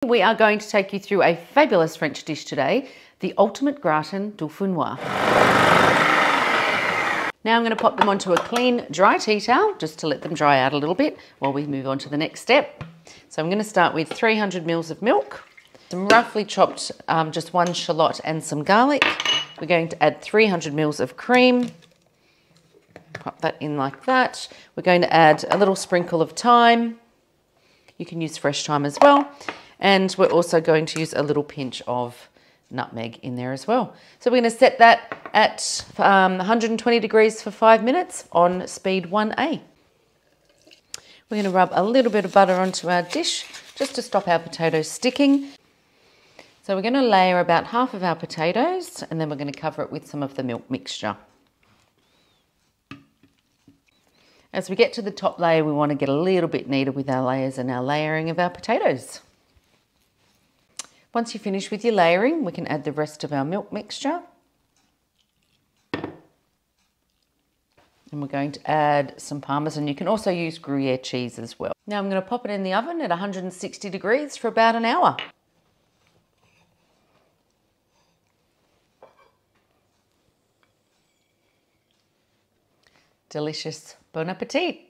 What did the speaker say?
We are going to take you through a fabulous French dish today, the ultimate gratin Dauphinois. Now I'm going to pop them onto a clean, dry tea towel just to let them dry out a little bit while we move on to the next step. So I'm going to start with 300 mils of milk, some roughly chopped just one shallot and some garlic. We're going to add 300 mils of cream. Pop that in like that. We're going to add a little sprinkle of thyme. You can use fresh thyme as well. And we're also going to use a little pinch of nutmeg in there as well. So we're going to set that at 120 degrees for 5 minutes on speed 1A. We're going to rub a little bit of butter onto our dish just to stop our potatoes sticking. So we're going to layer about half of our potatoes and then we're going to cover it with some of the milk mixture. As we get to the top layer, we want to get a little bit neater with our layers and our layering of our potatoes. Once you finish with your layering, we can add the rest of our milk mixture. And we're going to add some parmesan. You can also use Gruyere cheese as well. Now I'm going to pop it in the oven at 160 degrees for about an hour. Delicious. Bon appetit.